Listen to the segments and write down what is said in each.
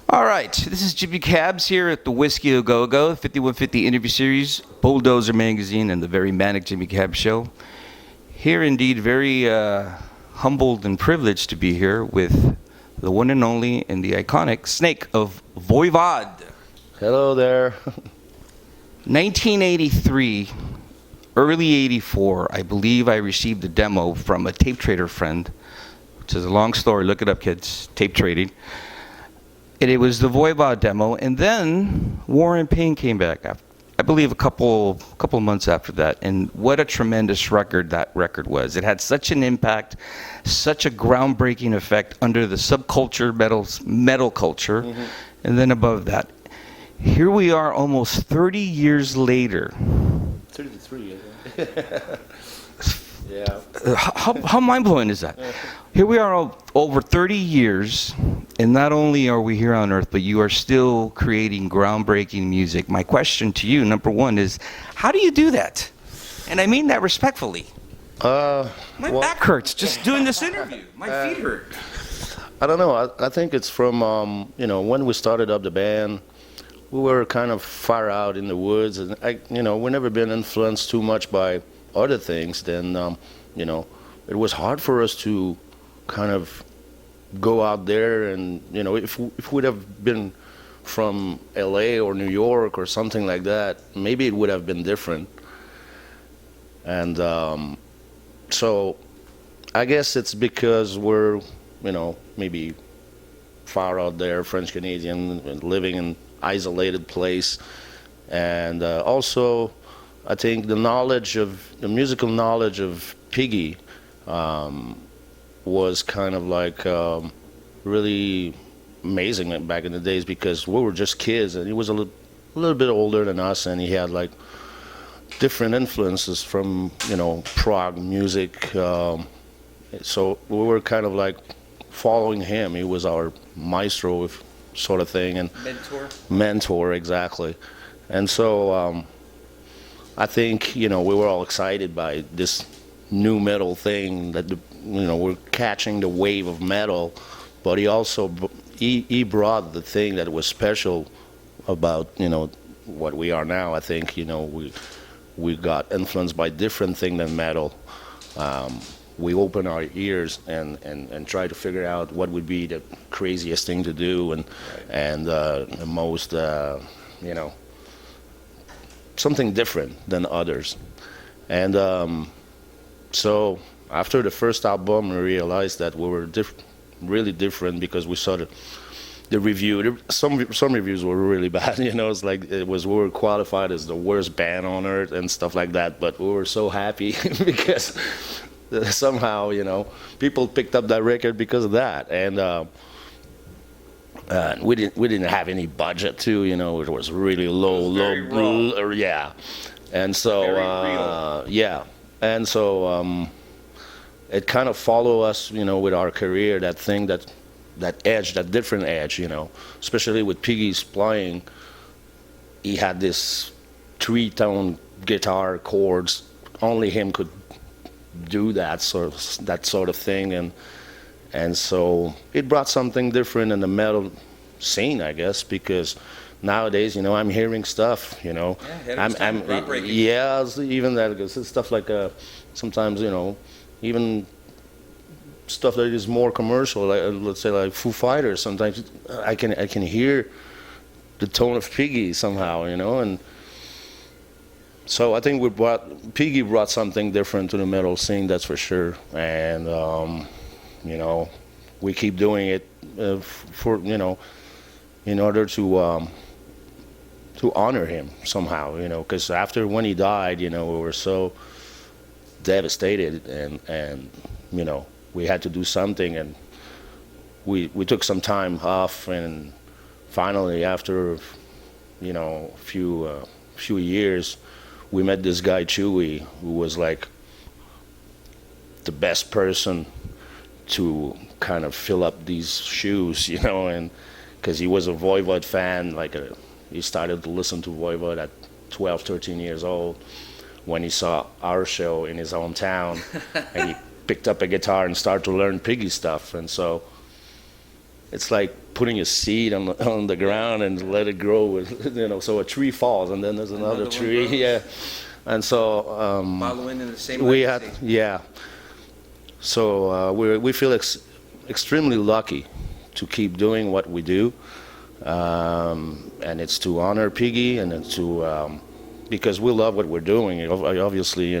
All right, this is Jimmy Cabs here at the Whiskey A Go Go 5150 interview series, Bulldozer Magazine, and the very Manic Jimmy Cabs Show. Here, indeed, very humbled and privileged to be here with the one and only and the iconic Snake of Voivod. Hello there. 1983, early 84, I believe I received a demo from a tape trader friend, which is a long story. Look it up, kids. Tape trading. And it was the Voivod demo, and then War and Pain came back after, I believe a couple months after that. And what a tremendous record that record was. It had such an impact, such a groundbreaking effect under the subculture metal culture, and then above that. Here we are almost 30 years later. 33, yeah. How mind-blowing is that? Here we are over 30 years, and not only are we here on Earth, but you are still creating groundbreaking music. My question to you, number one, is how do you do that? And I mean that respectfully. My back hurts just doing this interview. My feet hurt. I don't know. I think it's from, when we started up the band, we were kind of far out in the woods, and we've never been influenced too much by other things. Then, it was hard for us to kind of go out there, and if we'd have been from LA or New York or something like that, maybe it would have been different. And so I guess it's because we're maybe far out there, French Canadian, and living in isolated place, and also I think the musical knowledge of Piggy was kind of like really amazing back in the days, because we were just kids, and he was a little bit older than us, and he had like different influences from prog music, so we were kind of like following him. He was our maestro sort of thing, and mentor, exactly. And so I think we were all excited by this new metal thing, that we're catching the wave of metal, but he brought the thing that was special about what we are now. I think we got influenced by different thing than metal. We open our ears and try to figure out what would be the craziest thing to do, and the most something different than others. And so after the first album, we realized that we were really different, because we saw the review. Some reviews were really bad. It's like we were qualified as the worst band on earth and stuff like that. But we were so happy because somehow people picked up that record because of that. And we didn't have any budget too. It was really low, yeah. And so yeah. And so it kind of followed us, with our career, that thing, that edge, that different edge, especially with Piggy's playing. He had this 3-tone guitar chords. Only him could do that sort of thing, and so it brought something different in the metal scene, I guess, because nowadays, I'm hearing stuff, Yeah, even that, it's stuff like sometimes, even stuff that is more commercial, like, let's say like Foo Fighters. Sometimes I can hear the tone of Piggy somehow, and so I think Piggy brought something different to the metal scene, that's for sure. And we keep doing it for in order to honor him somehow, because after when he died, we were so devastated, and we had to do something, and we took some time off, and finally after a few years, we met this guy Chewy, who was like the best person to kind of fill up these shoes, and because he was a Voivod fan, he started to listen to Voivod at 12, 13 years old when he saw our show in his hometown, and he picked up a guitar and started to learn Piggy stuff. And so it's like putting a seed on the ground and let it grow. So a tree falls, and then there's another tree. Yeah, and so Following in the same we had, legacy. yeah. So we feel extremely lucky to keep doing what we do, and it's to honor Piggy, and it's to because we love what we're doing. Obviously,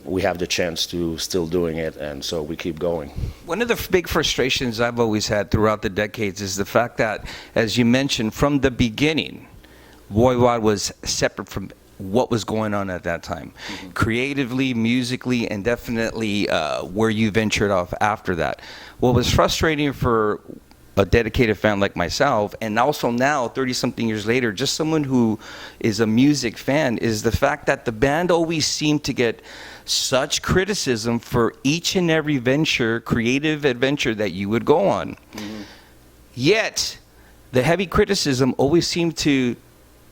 we have the chance to still doing it, and so we keep going. One of the big frustrations I've always had throughout the decades is the fact that, as you mentioned, from the beginning, Voivod was separate from what was going on at that time, creatively, musically, and definitely where you ventured off after that. What was frustrating for a dedicated fan like myself, and also now 30-something years later, just someone who is a music fan, is the fact that the band always seemed to get such criticism for each and every creative adventure that you would go on. Yet the heavy criticism always seemed to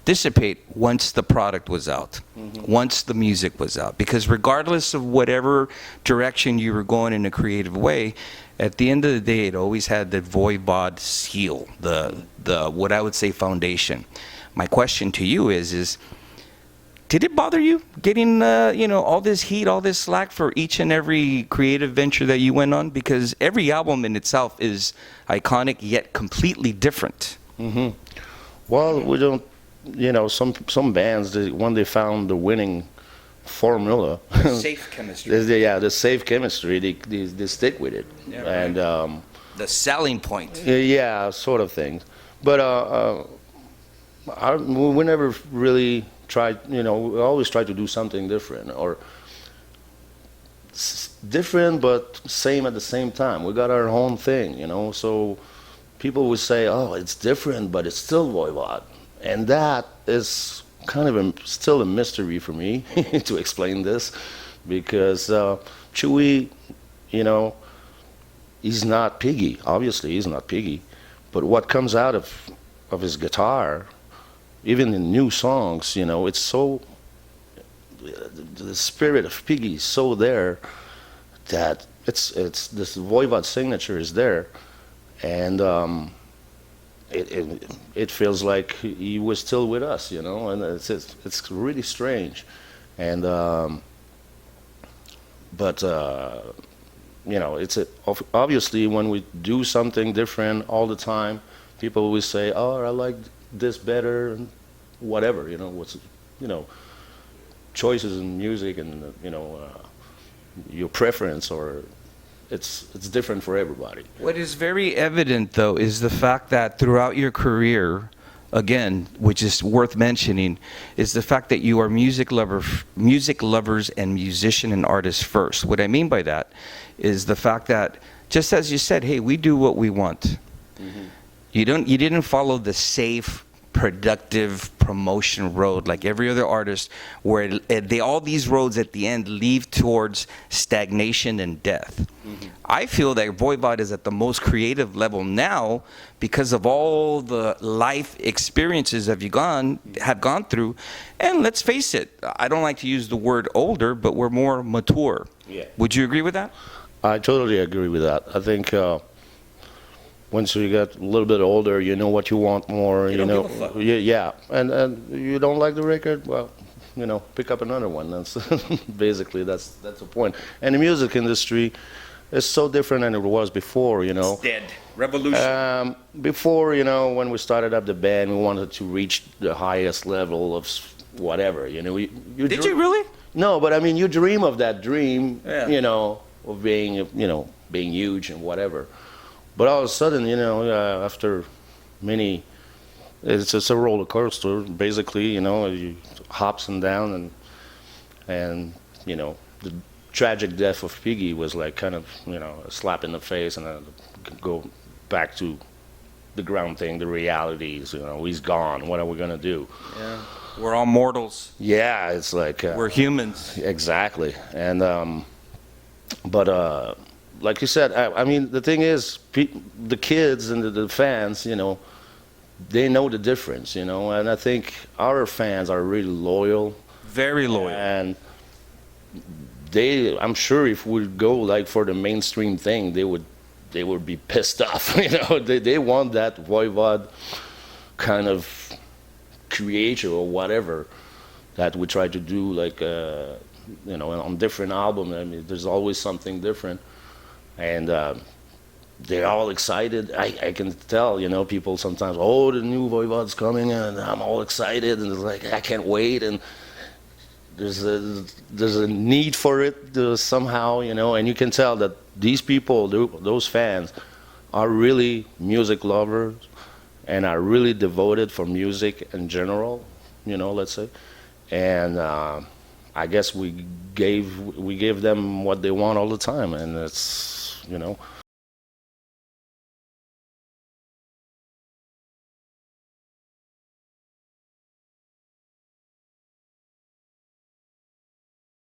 dissipate once the product was out, once the music was out, because regardless of whatever direction you were going in a creative way, at the end of the day, it always had the Voivod seal, the what I would say foundation. My question to you is did it bother you getting all this heat, all this slack for each and every creative venture that you went on? Because every album in itself is iconic yet completely different. Well, we don't. Some bands, when they found the winning formula, Safe chemistry. the safe chemistry, they stick with it. Yeah, and the selling point. yeah, sort of thing. But we never really tried. We always try to do something different, or different but same at the same time. We got our own thing, So people would say, "Oh, it's different, but it's still Voivod." And that is kind of still a mystery for me to explain this, because Chewy, he's not Piggy. Obviously, he's not Piggy. But what comes out of his guitar, even in new songs, it's so, the spirit of Piggy is so there that it's this Voivod signature is there, and it feels like he was still with us, and it's really strange, and but it's obviously when we do something different all the time, people always say, "Oh, I like this better," and whatever, what's choices in music, and your preference, or it's different for everybody. What is very evident, though, is the fact that throughout your career, again, which is worth mentioning, is the fact that you are music lovers and musician and artist first. What I mean by that is the fact that, just as you said, hey, we do what we want. You didn't follow the safe, productive promotion road like every other artist, where all these roads at the end lead towards stagnation and death. I feel that Voivod is at the most creative level now because of all the life experiences have gone through. And let's face it, I don't like to use the word older, but we're more mature. Yeah. Would you agree with that? I totally agree with that. I think once you get a little bit older, you know what you want more. You don't give a fuck. Yeah, and you don't like the record, well, pick up another one. That's basically that's the point. And the music industry is so different than it was before. It's dead. Revolution. Before, when we started up the band, we wanted to reach the highest level of whatever. Did you really? No, but I mean, you dream of that dream. Yeah. Of being, being huge and whatever. But all of a sudden, after many, it's just a roller coaster, basically, you hops and down, and the tragic death of Piggy was like kind of, a slap in the face, and then go back to the ground thing, the realities, he's gone, what are we going to do? Yeah. We're all mortals. Yeah, it's like... we're humans. Exactly. And, but like you said, I mean, the thing is, the kids and the fans, they know the difference, and I think our fans are really loyal. Very loyal. And I'm sure if we go like for the mainstream thing, they would they would be pissed off. They want that Voivod kind of creator or whatever that we try to do, like on different albums. I mean, there's always something different, and they're all excited. I can tell, people sometimes, oh, the new Voivod's coming, and I'm all excited, and it's like I can't wait, and there's a need for it somehow, and you can tell that these people, those fans, are really music lovers and are really devoted for music in general, let's say. And I guess we gave them what they want all the time, and it's